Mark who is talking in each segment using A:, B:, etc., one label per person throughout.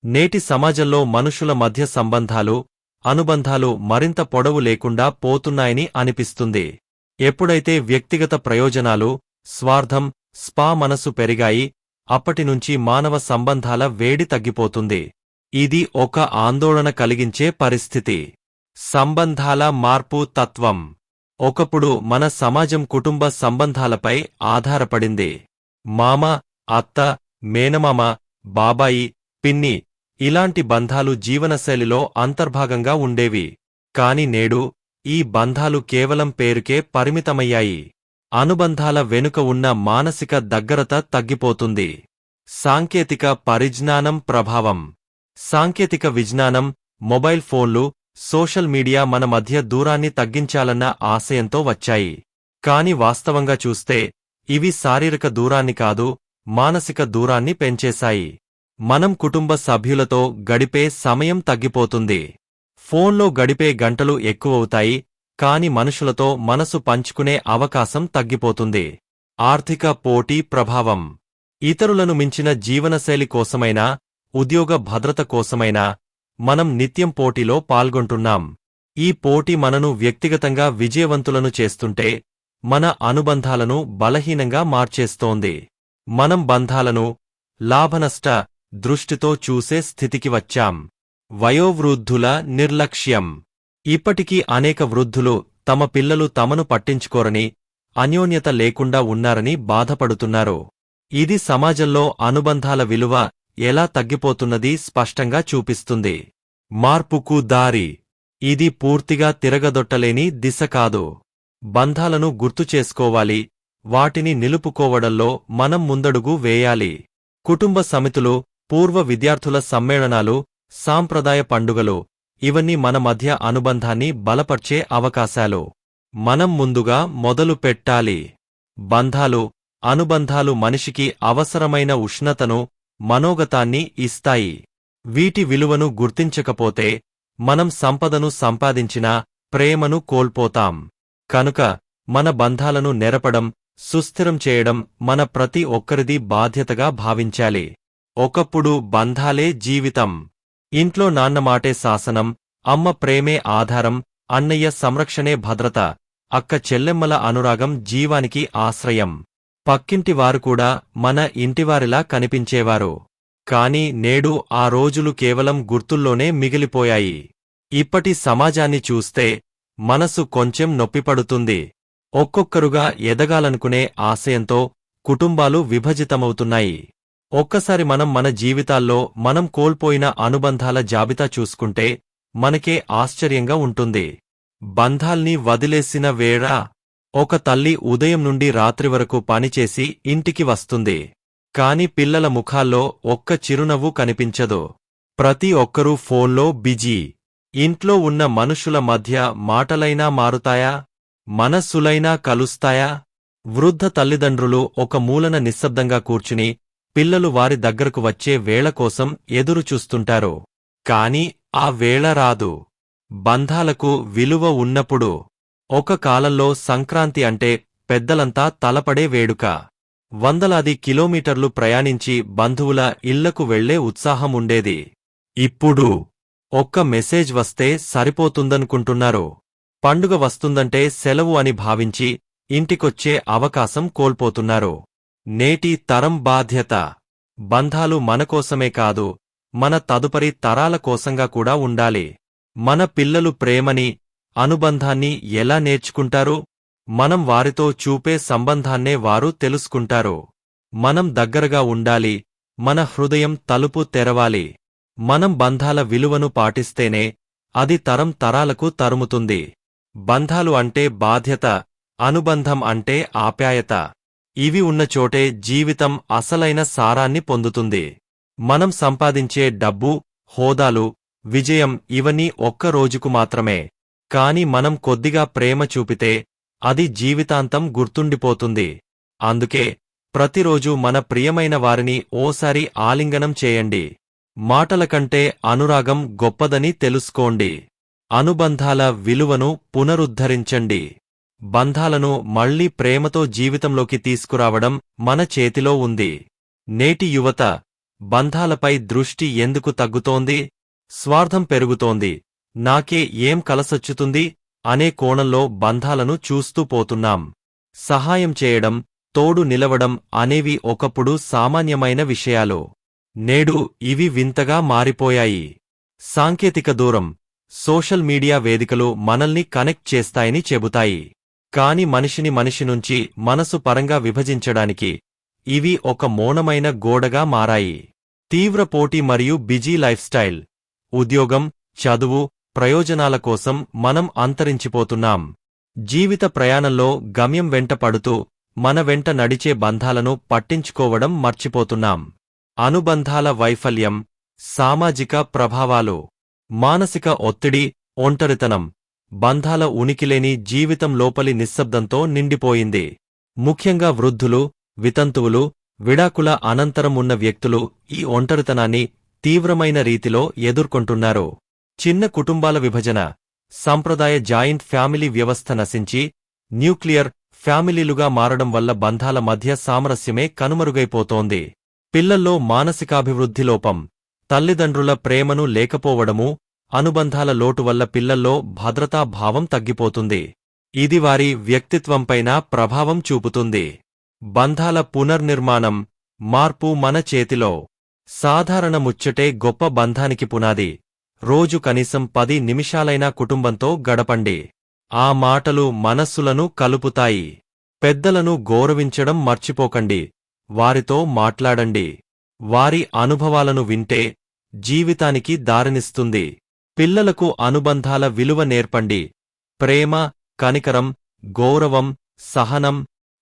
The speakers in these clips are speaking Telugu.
A: నేటి సమాజంలో మనుషుల మధ్య సంబంధాలు, అనుబంధాలు మరింత పొడవు లేకుండా పోతున్నాయని అనిపిస్తుంది. ఎప్పుడైతే వ్యక్తిగత ప్రయోజనాలు, స్వార్థం, మనసు పెరిగాయి, అప్పటినుంచి మానవ సంబంధాల వేడి తగ్గిపోతుంది. ఇది ఒక ఆందోళన కలిగించే పరిస్థితి. సంబంధాల మార్పు తత్వం. ఒకప్పుడు మన సమాజం కుటుంబ సంబంధాలపై ఆధారపడింది. మామ, అత్త, మేనమామ, బాబాయి, పిన్ని ఇలాంటి బంధాలు జీవనశైలిలో అంతర్భాగంగా ఉండేవి. కాని నేడు ఈ బంధాలు కేవలం పేరుకే పరిమితమయ్యాయి. అనుబంధాల వెనుక ఉన్న మానసిక దగ్గరత తగ్గిపోతుంది. సాంకేతిక పరిజ్ఞానం ప్రభావం. సాంకేతిక విజ్ఞానం, మొబైల్ ఫోన్లు, సోషల్ మీడియా మన మధ్య దూరాన్ని తగ్గించాలన్న ఆశయంతో వచ్చాయి. కాని వాస్తవంగా చూస్తే ఇవి శారీరక దూరాన్ని కాదు, మానసిక దూరాన్ని పెంచేశాయి. మనం కుటుంబ సభ్యులతో గడిపే సమయం తగ్గిపోతుంది. ఫోన్లో గడిపే గంటలు ఎక్కువవుతాయి, కాని మనుషులతో మనసు పంచుకునే అవకాశం తగ్గిపోతుంది. ఆర్థిక పోటీ ప్రభావం. ఇతరులను మించిన జీవనశైలి కోసమైనా, ఉద్యోగ భద్రత కోసమైనా మనం నిత్యం పోటీలో పాల్గొంటున్నాం. ఈ పోటీ మనను వ్యక్తిగతంగా విజయవంతులను చేస్తుంటే, మన అనుబంధాలను బలహీనంగా మార్చేస్తోంది. మనం బంధాలను లాభనష్ట దృష్టితో చూసే స్థితికి వచ్చాం. వయోవృద్ధుల నిర్లక్ష్యం. ఇప్పటికీ అనేక వృద్ధులు తమ పిల్లలు తమను పట్టించుకోరని, అన్యోన్యత లేకుండా ఉన్నారని బాధపడుతున్నారు. ఇది సమాజంలో అనుబంధాల విలువ ఎలా తగ్గిపోతున్నది స్పష్టంగా చూపిస్తుంది. మార్పుకు దారి. ఇది పూర్తిగా తిరగదొట్టలేని దిశ కాదు. బంధాలను గుర్తుచేసుకోవాలి, వాటిని నిలుపుకోవడంలో మనం ముందడుగు వేయాలి. కుటుంబ సమితులు, పూర్వ విద్యార్థుల సమ్మేళనాలు, సాంప్రదాయ పండుగలు ఇవన్నీ మన మధ్య అనుబంధాన్ని బలపర్చే అవకాశాలు. మనం ముందుగా మొదలు పెట్టాలి. బంధాలు, అనుబంధాలు మనిషికి అవసరమైన ఉష్ణతను, మనోగతాన్ని ఇస్తాయి. వీటి విలువను గుర్తించకపోతే మనం సంపదను సంపాదించినా ప్రేమను కోల్పోతాం. కనుక మన బంధాలను నెరపడం, సుస్థిరం చేయడం మన ప్రతి ఒక్కరిది బాధ్యతగా భావించాలి. ఒకప్పుడు బంధాలే జీవితం. ఇంట్లో నాన్న మాటే శాసనం, అమ్మ ప్రేమే ఆధారం, అన్నయ్య సంరక్షణే భద్రత, అక్క చెల్లెమ్మల అనురాగం జీవానికి ఆశ్రయం. పక్కింటివారు కూడా మన ఇంటివారిలా కనిపించేవారు. కాని నేడు ఆ రోజులు కేవలం గుర్తుల్లోనే మిగిలిపోయాయి. ఇప్పటి సమాజాన్ని చూస్తే మనసు కొంచెం నొప్పిపడుతుంది. ఒక్కొక్కరుగా ఎదగాలనుకునే ఆశయంతో కుటుంబాలు విభజితమవుతున్నాయి. ఒక్కసారి మనం మన జీవితాల్లో మనం కోల్పోయిన అనుబంధాల జాబితా చూసుకుంటే మనకే ఆశ్చర్యంగా ఉంటుంది. బంధాల్ని వదిలేసిన వేళ. ఒక తల్లి ఉదయం నుండి రాత్రి వరకు పనిచేసి ఇంటికి వస్తుంది. కాని పిల్లల ముఖాల్లో ఒక్క చిరునవ్వు కనిపించదు. ప్రతి ఒక్కరూ ఫోన్లో బిజీ. ఇంట్లో ఉన్న మనుషుల మధ్య మాటలైనా మారుతాయా? మనస్సులైనా కలుస్తాయా? వృద్ధ తల్లిదండ్రులు ఒక మూలన నిశ్శబ్దంగా కూర్చుని పిల్లలు వారి దగ్గరకు వచ్చే వేళ కోసం ఎదురుచూస్తుంటారు. కాని ఆ వేళ రాదు. బంధాలకు విలువ ఉన్నప్పుడు. ఒక కాలంలో సంక్రాంతి అంటే పెద్దలంతా తలపడే వేడుక. వందలాది కిలోమీటర్లు ప్రయాణించి బంధువుల ఇళ్లకు వెళ్లే ఉత్సాహం ఉండేది. ఇప్పుడు ఒక్క మెసేజ్ వస్తే సరిపోతుందనుకుంటున్నారు. పండుగ వస్తుందంటే సెలవు అని భావించి ఇంటికొచ్చే అవకాశం కోల్పోతున్నారు. నేటి తరం బాధ్యత. బంధాలు మనకోసమే కాదు, మన తదుపరి తరాల కోసంగా కూడా ఉండాలి. మన పిల్లలు ప్రేమని, అనుబంధాన్ని ఎలా నేర్చుకుంటారు? మనం వారితో చూపే సంబంధాన్నే వారు తెలుసుకుంటారు. మనం దగ్గరగా ఉండాలి, మన హృదయం తలుపు తెరవాలి. మనం బంధాల విలువను పాటిస్తేనే అది తరం తరాలకు తరుముతుంది. బంధాలు అంటే బాధ్యత, అనుబంధం అంటే ఆప్యాయత. ఇవి ఉన్నచోటే జీవితం అసలైన సారాన్ని పొందుతుంది. మనం సంపాదించే డబ్బు, హోదాలు, విజయం ఇవన్నీ ఒక్క రోజుకు మాత్రమే. కాని మనం కొద్దిగా ప్రేమ చూపితే అది జీవితాంతం గుర్తుండిపోతుంది. అందుకే ప్రతిరోజూ మన ప్రియమైన వారిని ఓసారి ఆలింగనం చేయండి. మాటల కంటే అనురాగం గొప్పదని తెలుసుకోండి. అనుబంధాల విలువను పునరుద్ధరించండి. బంధాలను మళ్లీ ప్రేమతో జీవితంలోకి తీసుకురావడం మన చేతిలో ఉంది. నేటి యువత బంధాలపై దృష్టి ఎందుకు తగ్గుతోంది? స్వార్థం పెరుగుతోంది. నాకే ఏం కలసొచ్చుతుంది అనే కోణంలో బంధాలను చూస్తూ పోతున్నాం. సహాయం చేయడం, తోడు నిలవడం అనేవి ఒకప్పుడు సామాన్యమైన విషయాలు. నేడు ఇవి వింతగా మారిపోయాయి. సాంకేతిక దూరం, సోషల్ మీడియా వేదికలు మనల్ని కనెక్ట్ చేస్తాయని చెబుతాయి. కాని మనిషిని మనిషి నుంచి మనసు పరంగా విభజించడానికి ఇవి ఒక మౌనమైన గోడగా మారాయి. తీవ్ర పోటీ మరియు బిజీ లైఫ్ స్టైల్, ఉద్యోగం, చదువు, ప్రయోజనాల కోసం మనం అంతరించిపోతున్నాం. జీవిత ప్రయాణంలో గమ్యం వెంట పడుతూ మన వెంట నడిచే బంధాలను పట్టించుకోవడం మర్చిపోతున్నాం. అనుబంధాల వైఫల్యం, సామాజిక ప్రభావాలు, మానసిక ఒత్తిడి, ఒంటరితనం, బంధాల ఉనికిలేని జీవితం లోపలి నిశ్శబ్దంతో నిండిపోయింది. ముఖ్యంగా వృద్ధులు, వితంతువులు, విడాకుల అనంతరం ఉన్న వ్యక్తులు ఈ ఒంటరితనాన్ని తీవ్రమైన రీతిలో ఎదుర్కొంటున్నారు. చిన్న కుటుంబాల విభజన, సంప్రదాయ జాయింట్ ఫ్యామిలీ వ్యవస్థ నశించి న్యూక్లియర్ ఫ్యామిలీలుగా మారడం వల్ల బంధాల మధ్య సామరస్యమే కనుమరుగైపోతోంది. పిల్లల్లో మానసికాభివృద్ధి లోపం, తల్లిదండ్రుల ప్రేమను లేకపోవడము, అనుబంధాల లోటు వల్ల పిల్లల్లో భద్రతాభావం తగ్గిపోతుంది. ఇది వారి వ్యక్తిత్వంపైన ప్రభావం చూపుతుంది. బంధాల పునర్నిర్మాణం, మార్పు మన చేతిలో. సాధారణ ముచ్చటే గొప్ప బంధానికి పునాది. రోజు కనీసం 10 నిమిషాలైనా కుటుంబంతో గడపండి. ఆ మాటలు మనస్సులను కలుపుతాయి. పెద్దలను గౌరవించడం మర్చిపోకండి. వారితో మాట్లాడండి. వారి అనుభవాలను వింటే జీవితానికి దారినిస్తుంది. పిల్లలకు అనుబంధాల విలువ నేర్పండి. ప్రేమ, కనికరం, గౌరవం, సహనం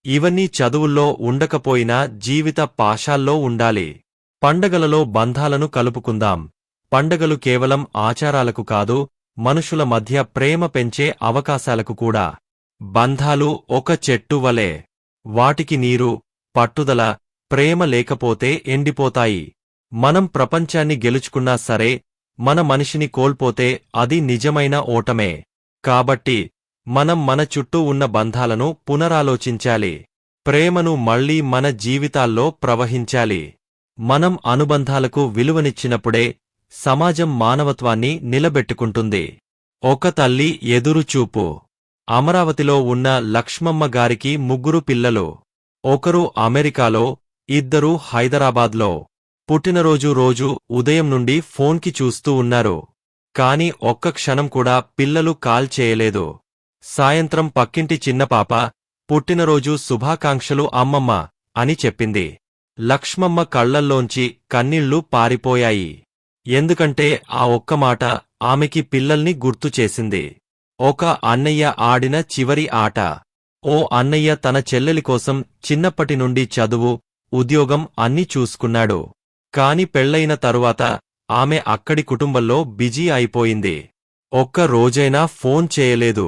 A: ఇవన్నీ చదువుల్లో ఉండకపోయినా జీవిత పాశాల్లో ఉండాలి. పండగలలో బంధాలను కలుపుకుందాం. పండగలు కేవలం ఆచారాలకు కాదు, మనుషుల మధ్య ప్రేమ పెంచే అవకాశాలకు కూడా. బంధాలు ఒక చెట్టు వలె. వాటికి నీరు, పట్టుదల, ప్రేమ లేకపోతే ఎండిపోతాయి. మనం ప్రపంచాన్ని గెలుచుకున్నా సరే, మన మనిషిని కోల్పోతే అది నిజమైన ఓటమే. కాబట్టి మనం మన చుట్టూ ఉన్న బంధాలను పునరాలోచించాలి. ప్రేమను మళ్లీ మన జీవితాల్లో ప్రవహించాలి. మనం అనుబంధాలకు విలువనిచ్చినప్పుడే సమాజం మానవత్వాన్ని నిలబెట్టుకుంటుంది. ఒక తల్లి ఎదురుచూపు. అమరావతిలో ఉన్న లక్ష్మమ్మ గారికి 3 పిల్లలు. ఒకరు అమెరికాలో, 2 హైదరాబాద్లో. పుట్టినరోజు రోజు ఉదయం నుండి ఫోన్కి చూస్తూ ఉన్నారు. కాని ఒక్క క్షణం కూడా పిల్లలు కాల్ చేయలేదు. సాయంత్రం పక్కింటి చిన్నపాప, పుట్టినరోజు శుభాకాంక్షలు అమ్మమ్మ అని చెప్పింది. లక్ష్మమ్మ కళ్లల్లోంచి కన్నీళ్లు పారిపోయాయి. ఎందుకంటే ఆ ఒక్క మాట ఆమెకి పిల్లల్ని గుర్తు చేసింది. ఒక అన్నయ్య ఆడిన చివరి ఆట. ఓ అన్నయ్య తన చెల్లెలి కోసం చిన్నప్పటి నుండి చదువు, ఉద్యోగం అన్నీ చూసుకున్నాడు. కాని పెళ్లయిన తరువాత ఆమె అక్కడి కుటుంబంలో బిజీ అయిపోయింది. ఒక్క రోజైనా ఫోన్ చేయలేదు.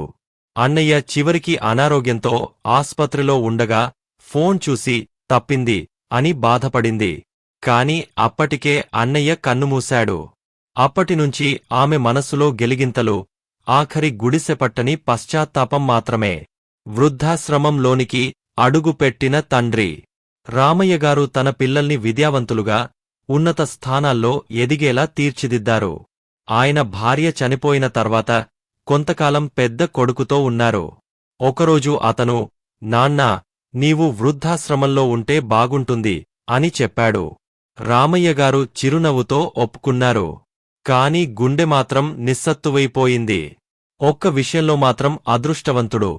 A: అన్నయ్య చివరికి అనారోగ్యంతో ఆస్పత్రిలో ఉండగా ఫోన్ చూసి తప్పింది అని బాధపడింది. కాని అప్పటికే అన్నయ్య కన్నుమూశాడు. అప్పటినుంచి ఆమె మనసులో గెలిగింతలు, ఆఖరి గుడిసెపట్టని పశ్చాత్తాపం మాత్రమే. వృద్ధాశ్రమంలోనికి అడుగుపెట్టిన తండ్రి. రామయ్యగారు తన పిల్లల్ని విద్యావంతులుగా, ఉన్నత స్థానాల్లో ఎదిగేలా తీర్చిదిద్దారు. ఆయన భార్య చనిపోయిన తర్వాత కొంతకాలం పెద్ద కొడుకుతో ఉన్నారు. ఒకరోజు అతను, నాన్నా, నీవు వృద్ధాశ్రమంలో ఉంటే బాగుంటుంది అని చెప్పాడు. రామయ్యగారు చిరునవ్వుతో ఒప్పుకున్నారు. కాని గుండె మాత్రం నిస్సత్తువైపోయింది. ఒక్క విషయంలో మాత్రం అదృష్టవంతుడు.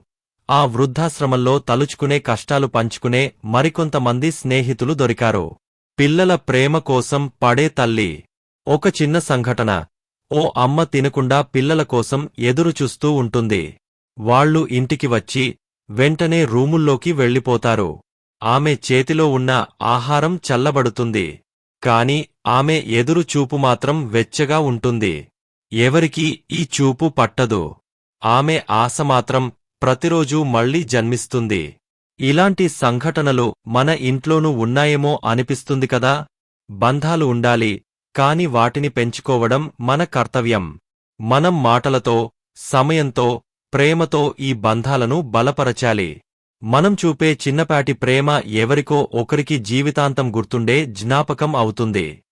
A: ఆ వృద్ధాశ్రమంలో తలుచుకునే కష్టాలు పంచుకునే మరికొంతమంది స్నేహితులు దొరికారు. పిల్లల ప్రేమ కోసం పడే తల్లి. ఒక చిన్న సంఘటన. ఓ అమ్మ తినకుండా పిల్లల కోసం ఎదురుచూస్తూ ఉంటుంది. వాళ్ళు ఇంటికి వచ్చి వెంటనే రూముల్లోకి వెళ్ళిపోతారు. ఆమె చేతిలో ఉన్న ఆహారం చల్లబడుతుంది. కాని ఆమె ఎదురు చూపు మాత్రం వెచ్చగా ఉంటుంది. ఎవరికీ ఈ చూపు పట్టదు. ఆమె ఆశ మాత్రం ప్రతిరోజూ మళ్లీ జన్మిస్తుంది. ఇలాంటి సంఘటనలు మన ఇంట్లోనూ ఉన్నాయేమో అనిపిస్తుంది కదా. బంధాలు ఉండాలి, కాని వాటిని పెంచుకోవడం మన కర్తవ్యం. మనం మాటలతో, సమయంతో, ప్రేమతో ఈ బంధాలను బలపరచాలి. మనం చూపే చిన్నపాటి ప్రేమ ఎవరికో ఒకరికి జీవితాంతం గుర్తుండే జ్ఞాపకం అవుతుంది.